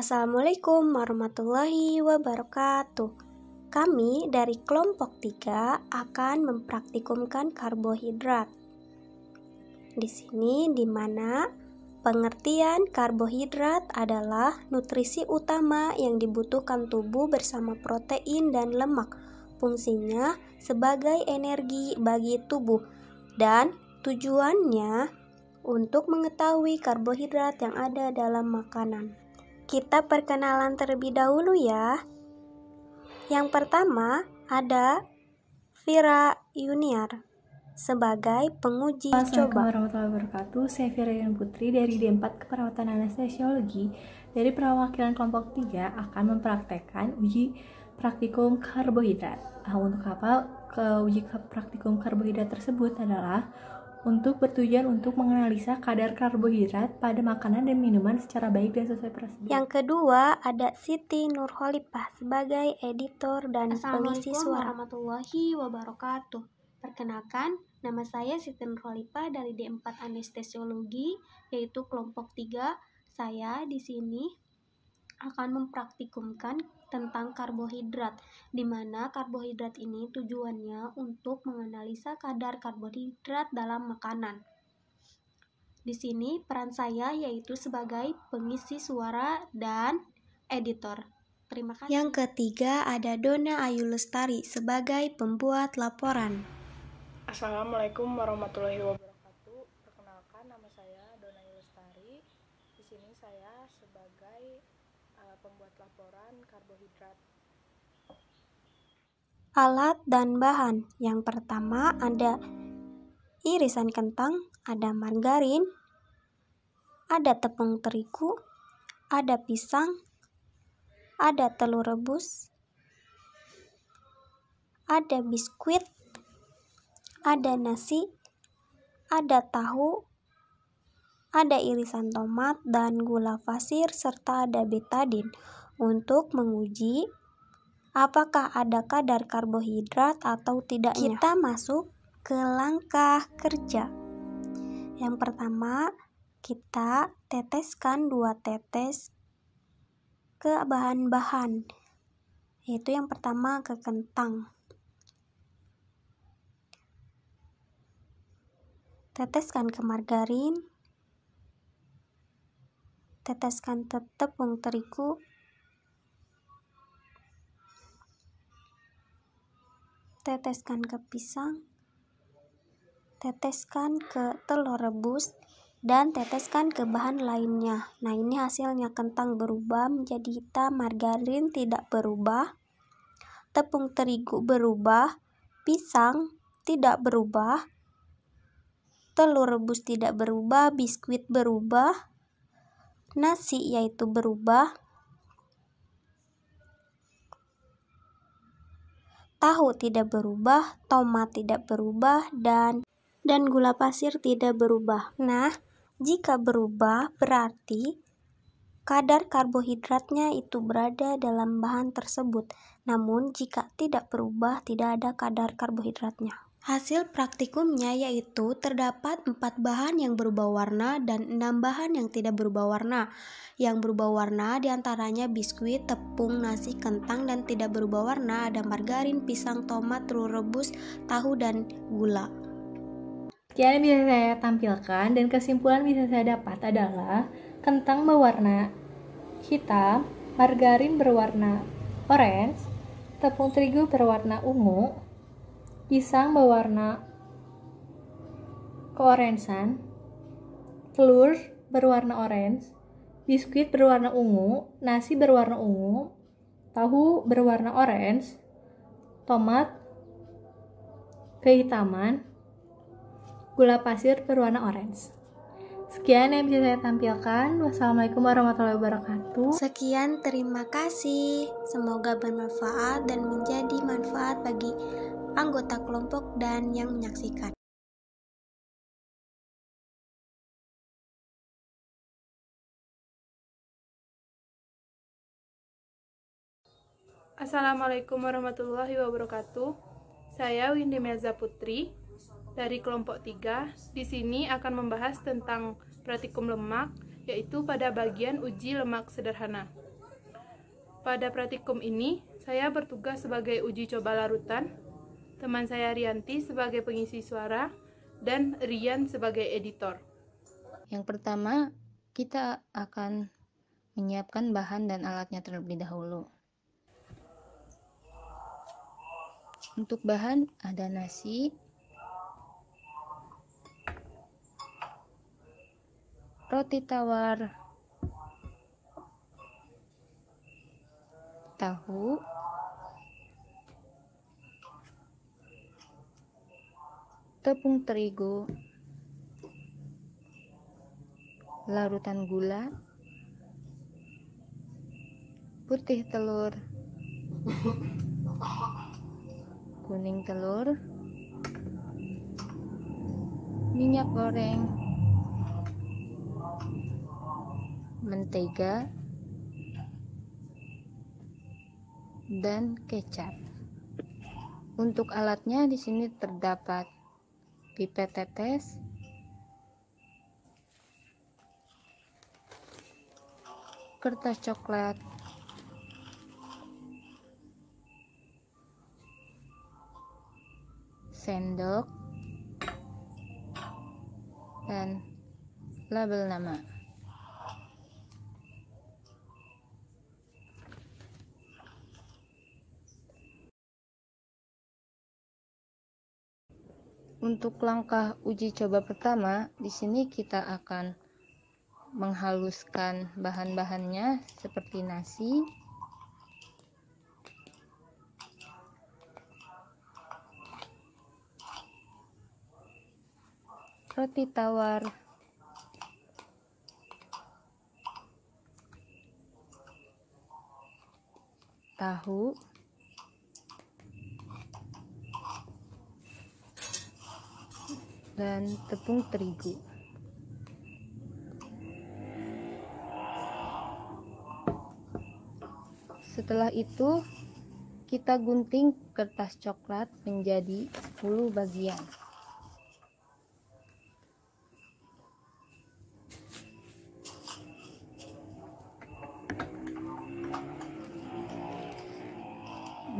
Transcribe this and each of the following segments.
Assalamualaikum warahmatullahi wabarakatuh. Kami dari kelompok 3 akan mempraktikumkan karbohidrat. Di sini di mana pengertian karbohidrat adalah nutrisi utama yang dibutuhkan tubuh bersama protein dan lemak. Fungsinya sebagai energi bagi tubuh dan tujuannya untuk mengetahui karbohidrat yang ada dalam makanan. Kita perkenalan terlebih dahulu ya. Yang pertama ada Vira Yuniar sebagai penguji coba. Assalamualaikum warahmatullahi wabarakatuh. Saya Vira Yuniar Putri dari D4 Keperawatan Anestesiologi dari perwakilan kelompok 3 akan mempraktekkan uji praktikum karbohidrat. Untuk apa uji praktikum karbohidrat tersebut adalah untuk bertujuan untuk menganalisa kadar karbohidrat pada makanan dan minuman secara baik dan sesuai prosedur. Yang kedua ada Siti Nurholipah sebagai editor dan pengisi suara. Assalamualaikum warahmatullahi wabarakatuh. Perkenalkan, nama saya Siti Nurholipah dari D4 Anestesiologi, yaitu kelompok 3. Saya di sini akan mempraktikumkan tentang karbohidrat, di mana karbohidrat ini tujuannya untuk menganalisa kadar karbohidrat dalam makanan. Di sini peran saya yaitu sebagai pengisi suara dan editor. Terima kasih. Yang ketiga ada Dona Ayu Lestari sebagai pembuat laporan. Assalamualaikum warahmatullahi wabarakatuh. Perkenalkan, nama saya Dona Ayu Lestari. Di sini saya sebagai pembuat laporan karbohidrat. Alat dan bahan. Yang pertama ada irisan kentang, ada margarin, ada tepung terigu, ada pisang, ada telur rebus, ada biskuit, ada nasi, ada tahu, ada irisan tomat dan gula pasir, serta ada betadin untuk menguji apakah ada kadar karbohidrat atau tidaknya. Kita masuk ke langkah kerja. Yang pertama, kita teteskan 2 tetes ke bahan-bahan, yaitu yang pertama ke kentang. Teteskan ke margarin, teteskan tepung terigu, teteskan ke pisang, teteskan ke telur rebus, dan teteskan ke bahan lainnya. Nah, ini hasilnya: kentang berubah menjadi hitam, margarin tidak berubah, tepung terigu berubah, pisang tidak berubah, telur rebus tidak berubah, biskuit berubah, nasi yaitu berubah, tahu tidak berubah, tomat tidak berubah, dan gula pasir tidak berubah. Nah, jika berubah berarti kadar karbohidratnya itu berada dalam bahan tersebut. Namun jika tidak berubah, tidak ada kadar karbohidratnya. Hasil praktikumnya yaitu terdapat 4 bahan yang berubah warna dan 6 bahan yang tidak berubah warna. Yang berubah warna diantaranya biskuit, tepung, nasi, kentang, dan tidak berubah warna ada margarin, pisang, tomat, telur rebus, tahu, dan gula. Sekian yang bisa saya tampilkan dan kesimpulan bisa saya dapat adalah kentang berwarna hitam, margarin berwarna orange, tepung terigu berwarna ungu, pisang berwarna keoransan, telur berwarna orange, biskuit berwarna ungu, nasi berwarna ungu, tahu berwarna orange, tomat kehitaman, gula pasir berwarna orange. Sekian yang bisa saya tampilkan. Wassalamualaikum warahmatullahi wabarakatuh. Sekian, terima kasih. Semoga bermanfaat dan menjadi manfaat bagi anggota kelompok dan yang menyaksikan. Assalamualaikum warahmatullahi wabarakatuh. Saya Windy Melza Putri dari kelompok 3. Di sini akan membahas tentang praktikum lemak, yaitu pada bagian uji lemak sederhana. Pada praktikum ini, saya bertugas sebagai uji coba larutan, teman saya Rianti sebagai pengisi suara, dan Rian sebagai editor. Yang pertama, kita akan menyiapkan bahan dan alatnya terlebih dahulu. Untuk bahan ada nasi, roti tawar, tahu, tepung terigu, larutan gula, putih telur, kuning telur, minyak goreng, mentega, dan kecap. Untuk alatnya di sini terdapat pipet tetes, kertas coklat, sendok, dan label nama. Untuk langkah uji coba pertama, di sini kita akan menghaluskan bahan-bahannya seperti nasi, roti tawar, tahu, dan tepung terigu. Setelah itu, kita gunting kertas coklat menjadi 10 bagian.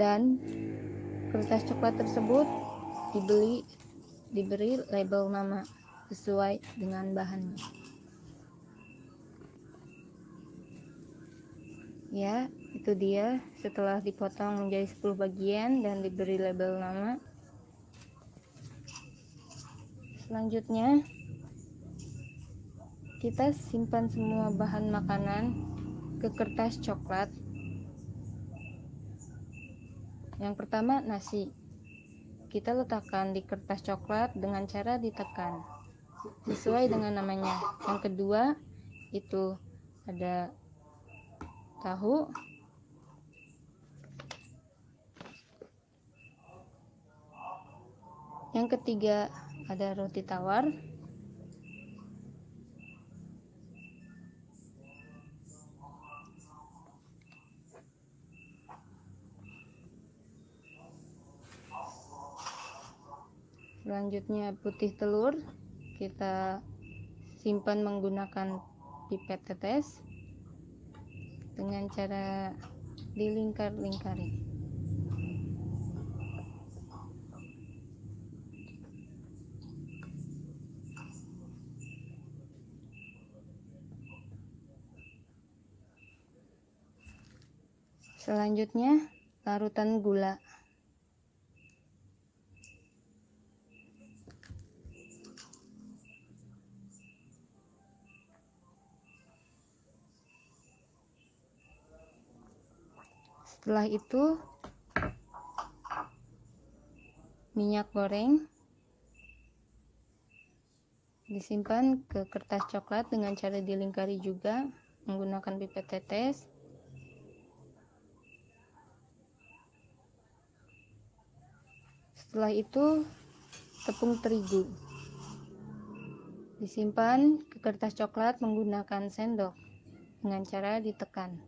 Dan kertas coklat tersebut diberi label nama sesuai dengan bahannya. Ya, itu dia setelah dipotong menjadi 10 bagian dan diberi label nama. Selanjutnya, kita simpan semua bahan makanan ke kertas coklat. Yang pertama, nasi. Kita letakkan di kertas coklat dengan cara ditekan sesuai dengan namanya. Yang kedua, itu ada tahu, yang ketiga ada roti tawar, selanjutnya putih telur. Kita simpan menggunakan pipet tetes dengan cara dilingkar-lingkari. Selanjutnya larutan gula. Setelah itu minyak goreng disimpan ke kertas coklat dengan cara dilingkari juga menggunakan pipet tetes. Setelah itu tepung terigu disimpan ke kertas coklat menggunakan sendok dengan cara ditekan.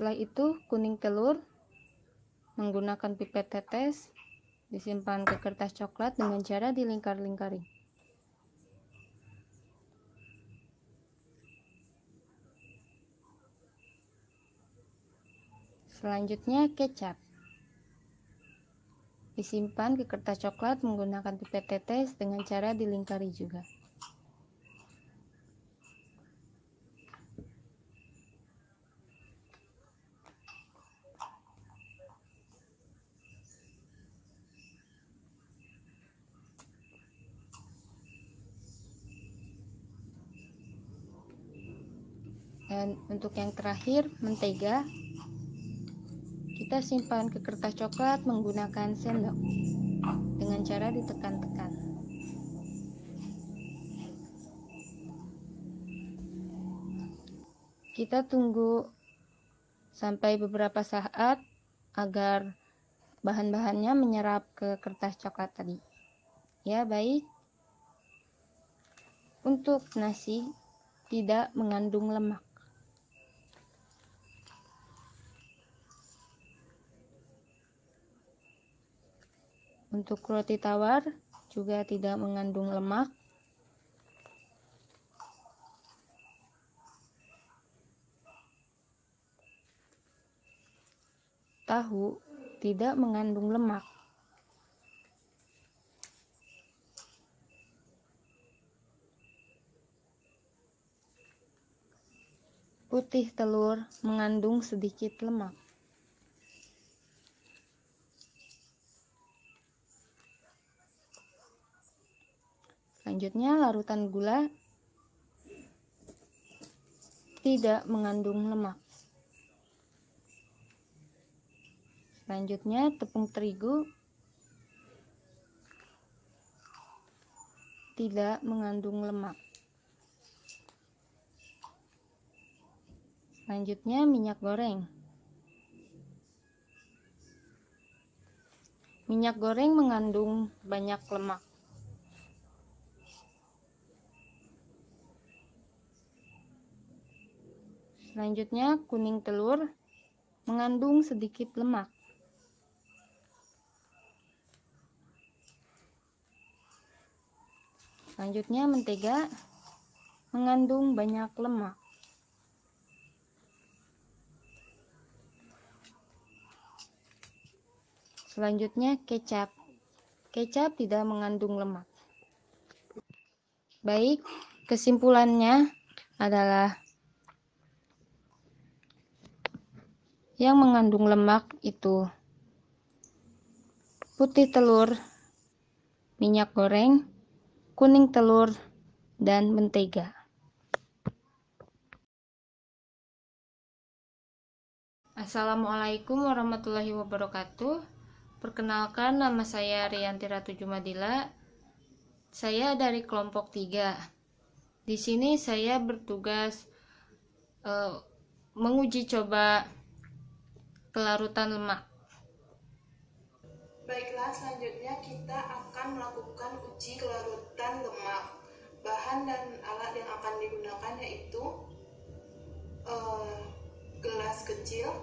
Setelah itu kuning telur menggunakan pipet tetes Disimpan ke kertas coklat dengan cara dilingkar-lingkari. Selanjutnya kecap. Disimpan ke kertas coklat menggunakan pipet tetes dengan cara dilingkari juga. Dan untuk yang terakhir, mentega, kita simpan ke kertas coklat menggunakan sendok dengan cara ditekan-tekan. Kita tunggu sampai beberapa saat agar bahan-bahannya menyerap ke kertas coklat tadi. Ya, baik. Untuk nasi tidak mengandung lemak. Untuk roti tawar juga tidak mengandung lemak. Tahu tidak mengandung lemak. Putih telur mengandung sedikit lemak. Selanjutnya, larutan gula tidak mengandung lemak. Selanjutnya, tepung terigu tidak mengandung lemak. Selanjutnya, minyak goreng. Minyak goreng mengandung banyak lemak. Selanjutnya, kuning telur mengandung sedikit lemak. Selanjutnya, mentega mengandung banyak lemak. Selanjutnya, kecap. Kecap tidak mengandung lemak. Baik, kesimpulannya adalah yang mengandung lemak itu putih telur, minyak goreng, kuning telur, dan mentega. Assalamualaikum warahmatullahi wabarakatuh. Perkenalkan, nama saya Riyanti Ratu Jumadila. Saya dari kelompok 3. Di sini saya bertugas menguji coba kelarutan lemak. Baiklah, selanjutnya kita akan melakukan uji kelarutan lemak. Bahan dan alat yang akan digunakan yaitu gelas kecil,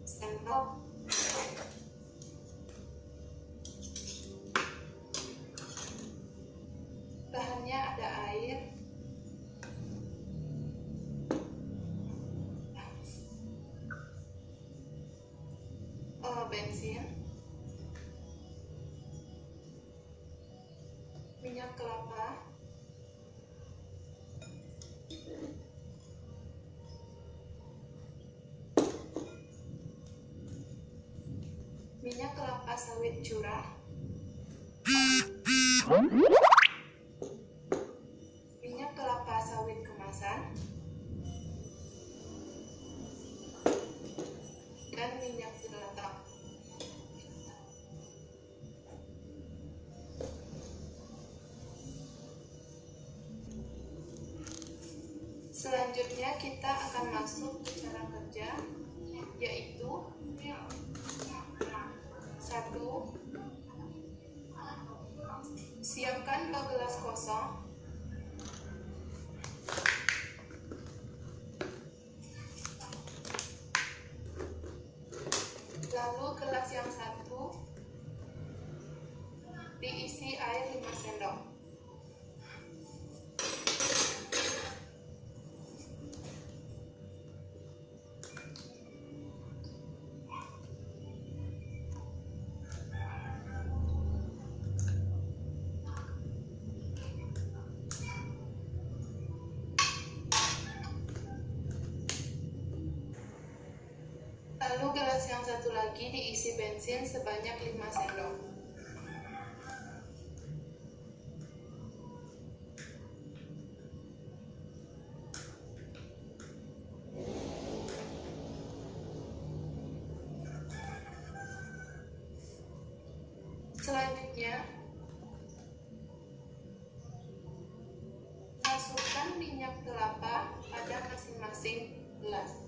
sendok, bahannya ada air, bensin, minyak kelapa, minyak kelapa sawit curah, minyak kelapa sawit kemasan, dan minyak jelantah. Selanjutnya kita akan masuk ke cara kerja, yaitu 1. Siapkan 2 gelas kosong. 2. diisi air 5 sendok. Lalu gelas yang satu lagi diisi bensin sebanyak 5 sendok. Selanjutnya, masukkan minyak kelapa pada masing-masing gelas.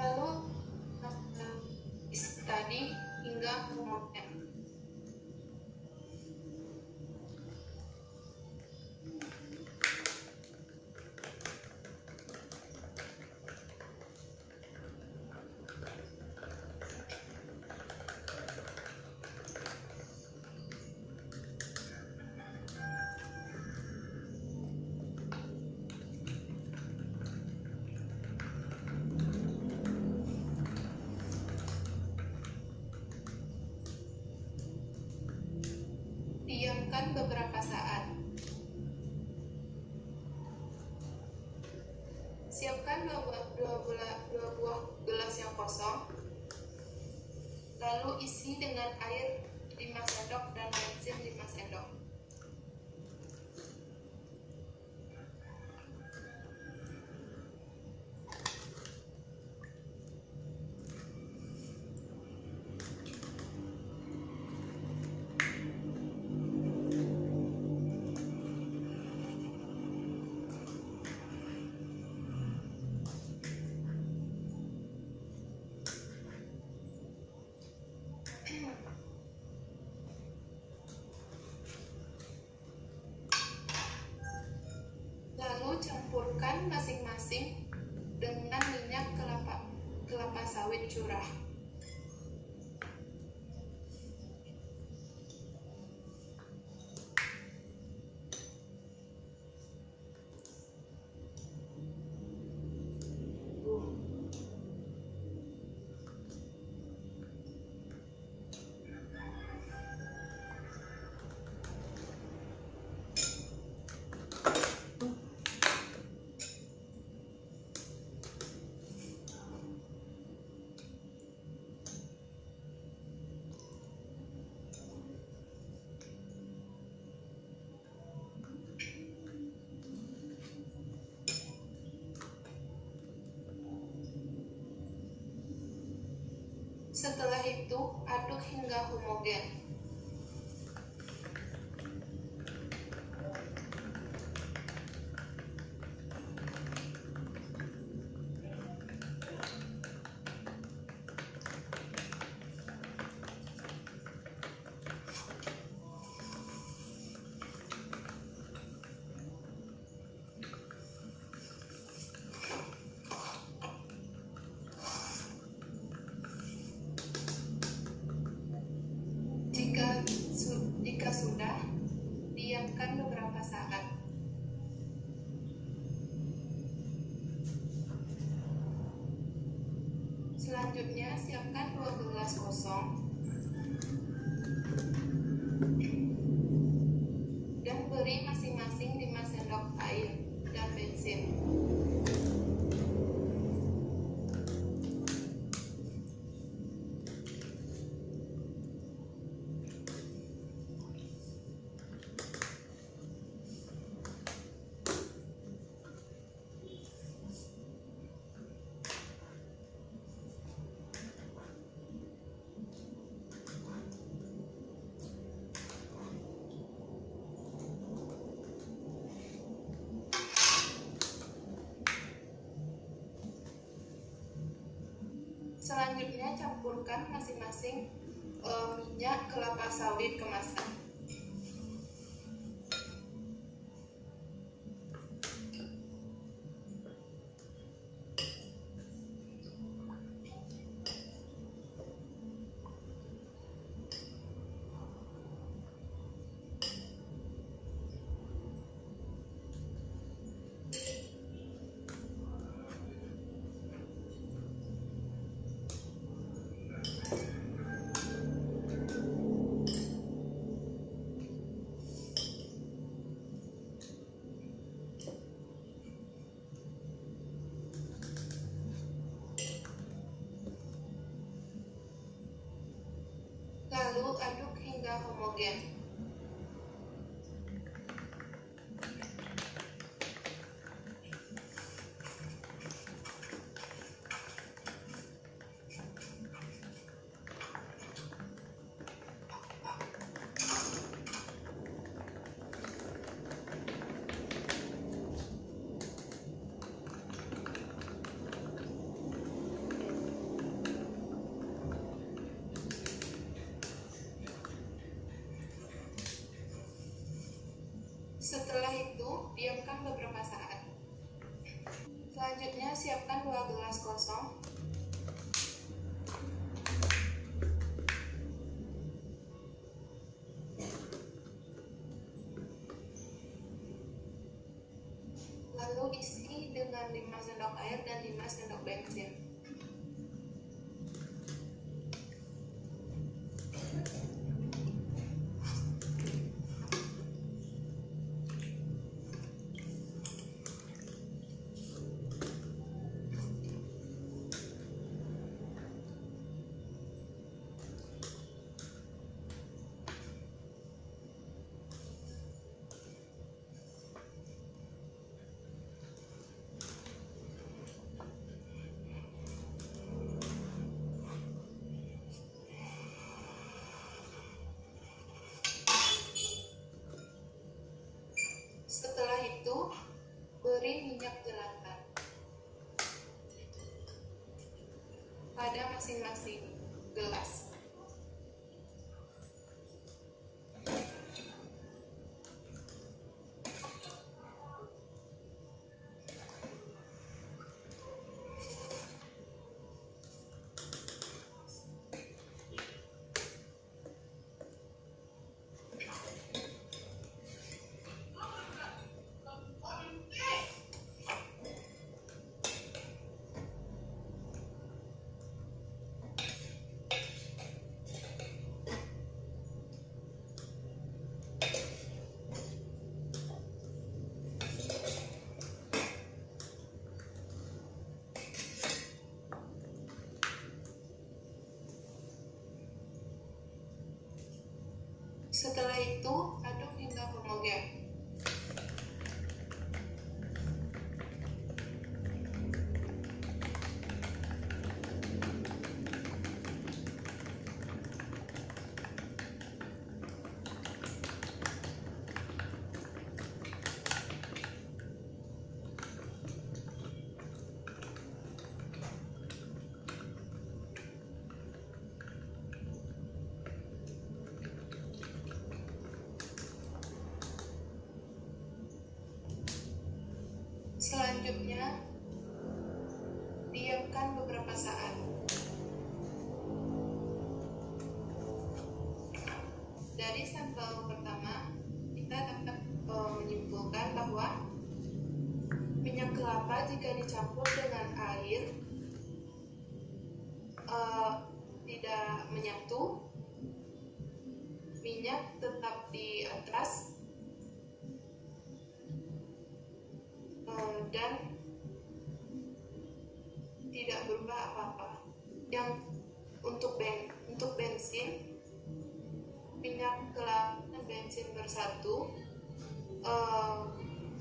Lalu isi tadi hingga homogen. Diamkan beberapa saat. Siapkan dua buah gelas yang kosong. Lalu isi dengan air 5 sendok dan bensin 5 sendok. Lalu campurkan masing-masing dengan minyak kelapa sawit curah. Setelah itu, aduk hingga homogen. Jika sudah, diamkan beberapa saat. Selanjutnya, siapkan 2 gelas kosong dan beri masing-masing 5 sendok air dan bensin. Selanjutnya campurkan masing-masing minyak kelapa sawit kemasan. Lalu aduk hingga homogen. Setelah itu, diamkan beberapa saat. Selanjutnya, siapkan 2 gelas kosong. Lalu isi dengan 5 sendok air dan 5 sendok bensin. Setelah itu, beri minyak jelantah pada masing-masing gelas. Setelah itu, aduk hingga homogen. Selanjutnya, diamkan beberapa saat. Dari sampel pertama, kita dapat menyimpulkan bahwa minyak kelapa jika dicampur dengan air tidak menyatu, minyak tetap di atas, dan tidak berubah apa-apa. Yang untuk bensin, minyak kelapa dan bensin bersatu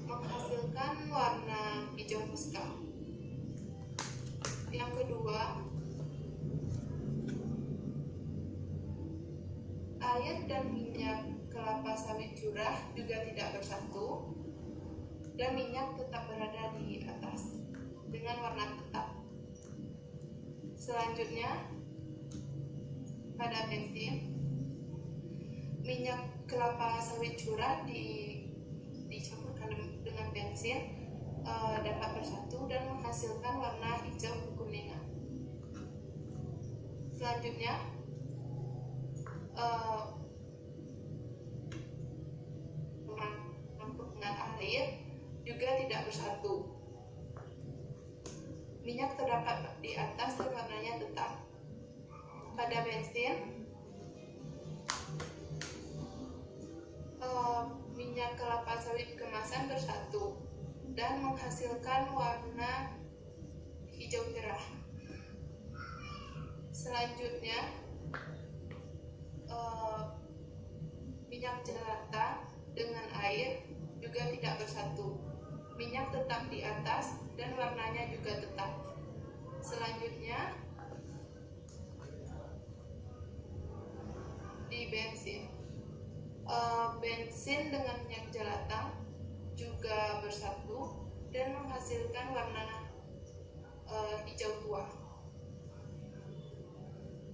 menghasilkan warna hijau muska. Yang kedua, air dan minyak kelapa sawit curah juga tidak bersatu, dan minyak tetap berada di atas dengan warna tetap. Selanjutnya, pada bensin, minyak kelapa sawit curah dicampurkan dengan bensin dapat bersatu dan menghasilkan warna hijau kekuningan. Selanjutnya, dengan air juga tidak bersatu. Minyak terdapat di atas dan warnanya tetap. Pada bensin, minyak kelapa sawit kemasan bersatu dan menghasilkan warna hijau cerah. Selanjutnya, minyak jelantah dengan air juga tidak bersatu. Minyak tetap di atas dan warnanya juga tetap. Selanjutnya, di bensin. Bensin dengan minyak jelantah juga bersatu dan menghasilkan warna hijau tua.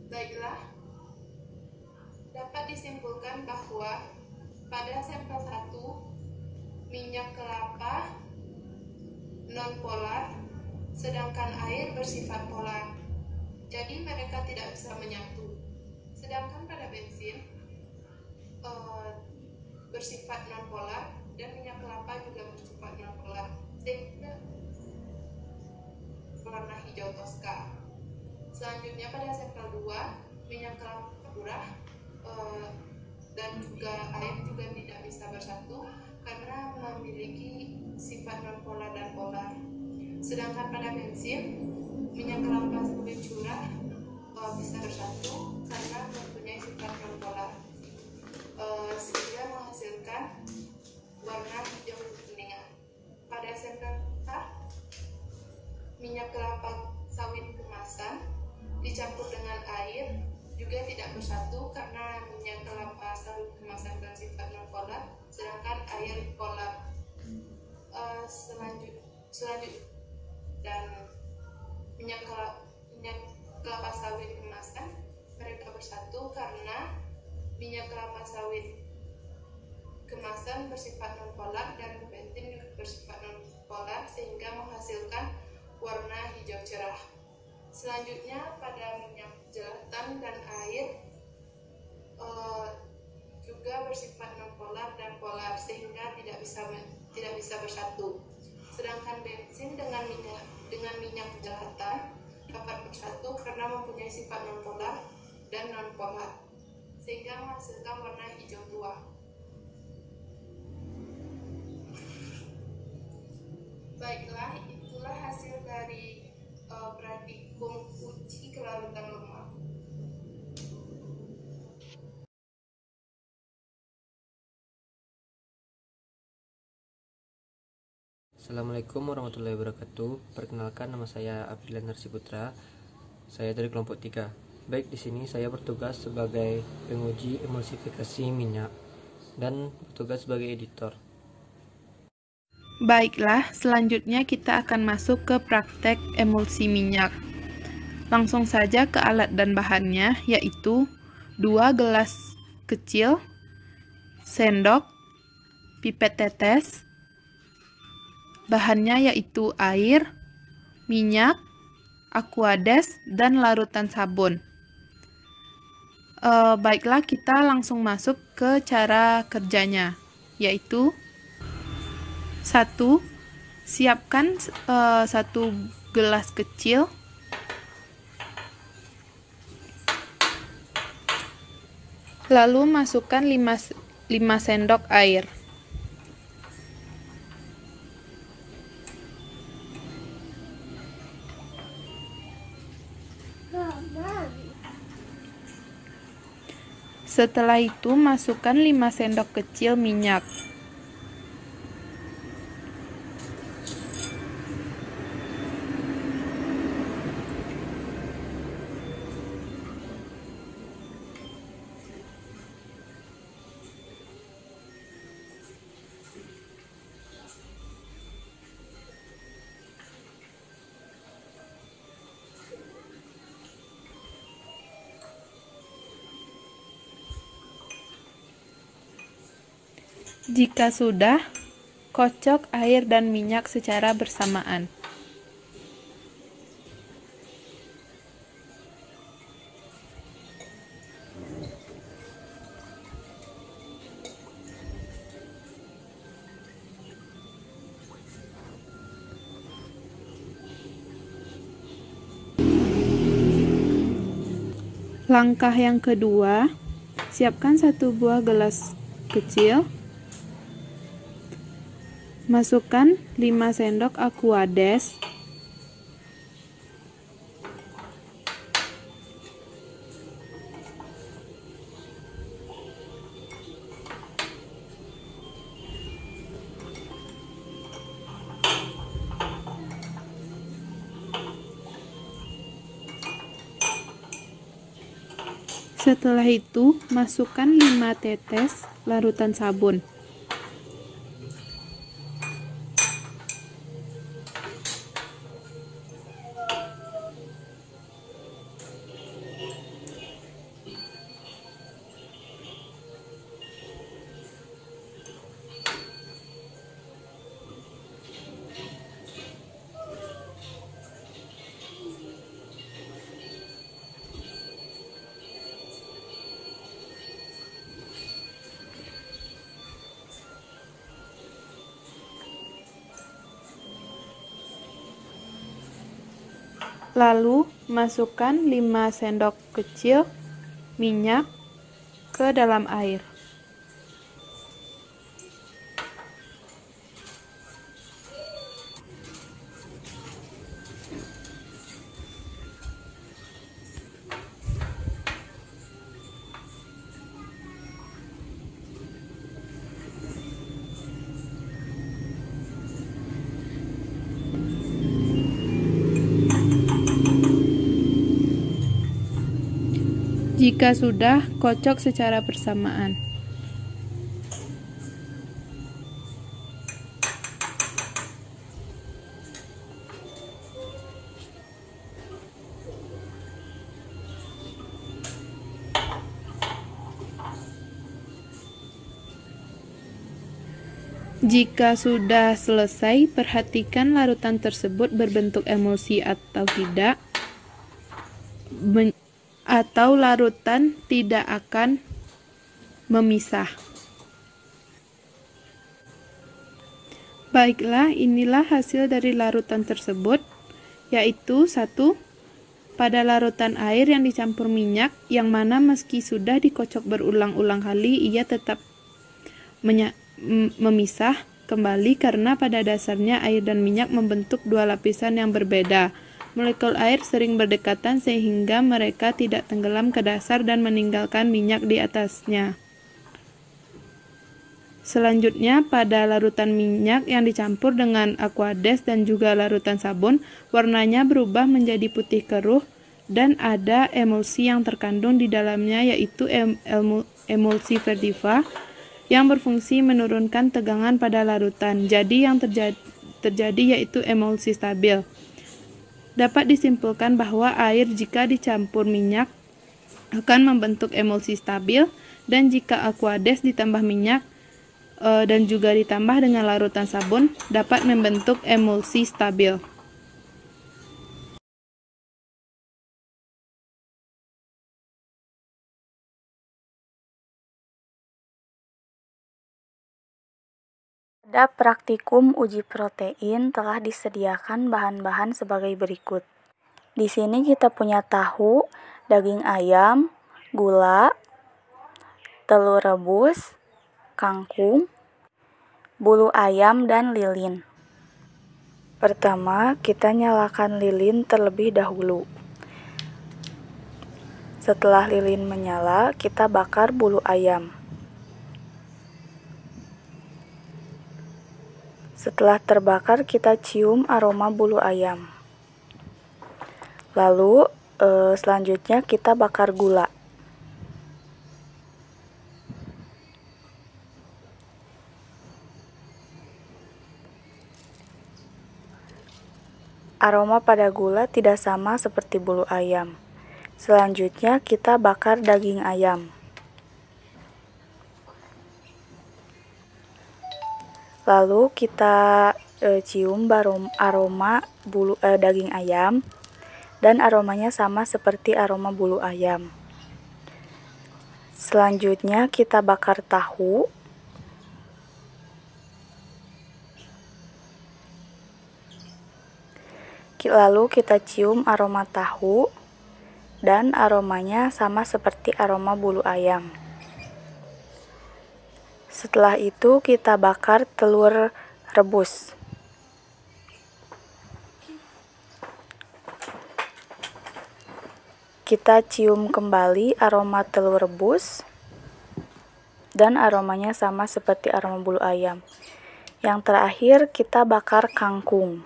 Baiklah, dapat disimpulkan bahwa pada sampel 1, minyak kelapa non-polar, sedangkan air bersifat polar. Jadi mereka tidak bisa menyatu. Sedangkan pada bensin bersifat non-polar dan minyak kelapa juga bersifat non-polar, sehingga warna hijau toska. Selanjutnya pada sampel 2, minyak kelapa curah dan juga air juga tidak bisa bersatu karena memiliki sifat non-polar dan polar. Sedangkan pada bensin, minyak kelapa sawit curah bisa bersatu karena mempunyai sifat non-polar, sehingga menghasilkan warna hijau kekuningan. Pada sampel 4, minyak kelapa sawit kemasan dicampur dengan air juga tidak bersatu karena minyak kelapa sawit kemasan bersifat non-polar, sedangkan air polar. Selanjutnya dan minyak kelapa sawit kemasan mereka bersatu karena minyak kelapa sawit kemasan bersifat non-polar dan bensin juga bersifat non-polar, sehingga menghasilkan warna hijau cerah. Selanjutnya pada minyak jelantah dan air juga bersifat non-polar dan polar, sehingga tidak bisa bersatu. Sedangkan bensin dengan minyak jelantah dapat bersatu karena mempunyai sifat non-polar dan non-polar, sehingga menghasilkan warna hijau tua. Baiklah, itulah hasil dari praktikum uji kelarutan lemak. Assalamualaikum warahmatullahi wabarakatuh. Perkenalkan, nama saya Aprilian Narsiputra. Saya dari kelompok 3. Baik, di sini saya bertugas sebagai penguji emulsifikasi minyak dan bertugas sebagai editor. Baiklah, selanjutnya kita akan masuk ke praktek emulsi minyak. Langsung saja ke alat dan bahannya, yaitu 2 gelas kecil, sendok, pipet tetes. Bahannya yaitu air, minyak, aquades, dan larutan sabun. Baiklah, kita langsung masuk ke cara kerjanya, yaitu 1. Siapkan 1 gelas kecil. Lalu masukkan 5 sendok air. Setelah itu masukkan 5 sendok kecil minyak. Jika sudah, kocok air dan minyak secara bersamaan. Langkah yang kedua, siapkan 1 buah gelas kecil. Masukkan 5 sendok Aquades. Setelah itu, masukkan 5 tetes larutan sabun. Lalu, masukkan 5 sendok kecil minyak ke dalam air. Jika sudah, kocok secara bersamaan. Jika sudah selesai, perhatikan larutan tersebut berbentuk emulsi atau tidak, atau larutan tidak akan memisah. Baiklah, inilah hasil dari larutan tersebut, yaitu 1. Pada larutan air yang dicampur minyak, yang mana meski sudah dikocok berulang-ulang kali, ia tetap memisah kembali karena pada dasarnya air dan minyak membentuk 2 lapisan yang berbeda. Molekul air sering berdekatan sehingga mereka tidak tenggelam ke dasar dan meninggalkan minyak di atasnya. Selanjutnya, pada larutan minyak yang dicampur dengan Aquades dan juga larutan sabun, warnanya berubah menjadi putih keruh dan ada emulsi yang terkandung di dalamnya, yaitu emulsi Verdiva yang berfungsi menurunkan tegangan pada larutan. Jadi yang terjadi yaitu emulsi stabil. Dapat disimpulkan bahwa air jika dicampur minyak akan membentuk emulsi stabil, dan jika Aquades ditambah minyak dan juga ditambah dengan larutan sabun dapat membentuk emulsi stabil. Pada praktikum uji protein telah disediakan bahan-bahan sebagai berikut. Di sini kita punya tahu, daging ayam, gula, telur rebus, kangkung, bulu ayam, dan lilin. Pertama, kita nyalakan lilin terlebih dahulu. Setelah lilin menyala, kita bakar bulu ayam. Setelah terbakar, kita cium aroma bulu ayam. Lalu, selanjutnya kita bakar gula. Aroma pada gula tidak sama seperti bulu ayam. Selanjutnya, kita bakar daging ayam. Lalu kita cium aroma daging ayam, dan aromanya sama seperti aroma bulu ayam. Selanjutnya kita bakar tahu. Lalu kita cium aroma tahu, dan aromanya sama seperti aroma bulu ayam. Setelah itu kita bakar telur rebus. Kita cium kembali aroma telur rebus, dan aromanya sama seperti aroma bulu ayam. Yang terakhir kita bakar kangkung.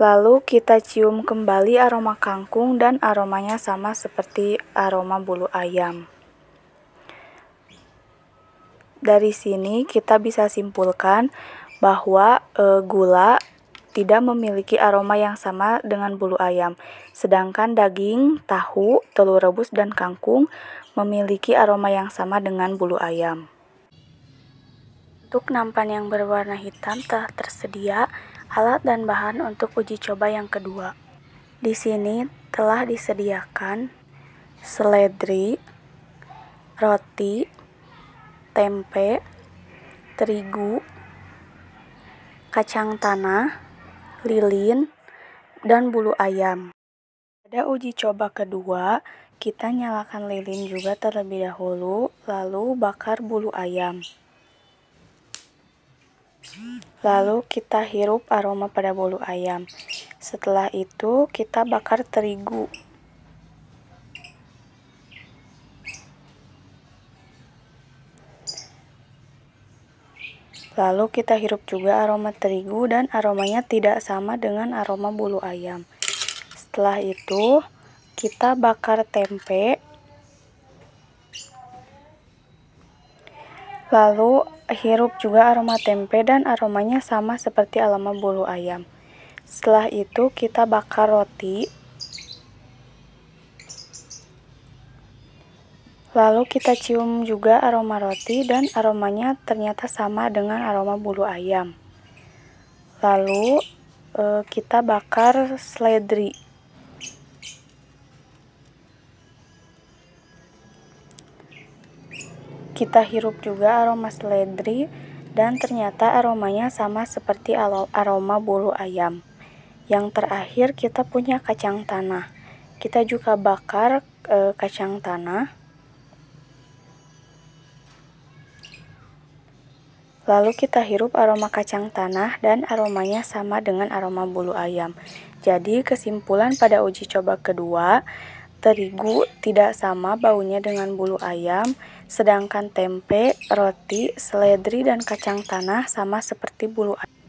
Lalu kita cium kembali aroma kangkung dan aromanya sama seperti aroma bulu ayam. Dari sini kita bisa simpulkan bahwa gula tidak memiliki aroma yang sama dengan bulu ayam. Sedangkan daging, tahu, telur rebus, dan kangkung memiliki aroma yang sama dengan bulu ayam. Untuk nampan yang berwarna hitam telah tersedia alat dan bahan untuk uji coba yang kedua. Di sini telah disediakan seledri, roti, tempe, terigu, kacang tanah, lilin, dan bulu ayam. Pada uji coba kedua, kita nyalakan lilin juga terlebih dahulu, lalu bakar bulu ayam. Lalu kita hirup aroma pada bulu ayam. Setelah itu kita bakar terigu. Lalu kita hirup juga aroma terigu dan aromanya tidak sama dengan aroma bulu ayam. Setelah itu kita bakar tempe. Lalu hirup juga aroma tempe dan aromanya sama seperti aroma bulu ayam. Setelah itu kita bakar roti. Lalu kita cium juga aroma roti dan aromanya ternyata sama dengan aroma bulu ayam. Lalu kita bakar seledri. Kita hirup juga aroma seledri dan ternyata aromanya sama seperti aroma bulu ayam. Yang terakhir kita punya kacang tanah. Kita juga bakar kacang tanah. Lalu kita hirup aroma kacang tanah dan aromanya sama dengan aroma bulu ayam. Jadi kesimpulan pada uji coba kedua, terigu tidak sama baunya dengan bulu ayam, sedangkan tempe, roti, seledri, dan kacang tanah sama seperti bulu ayam.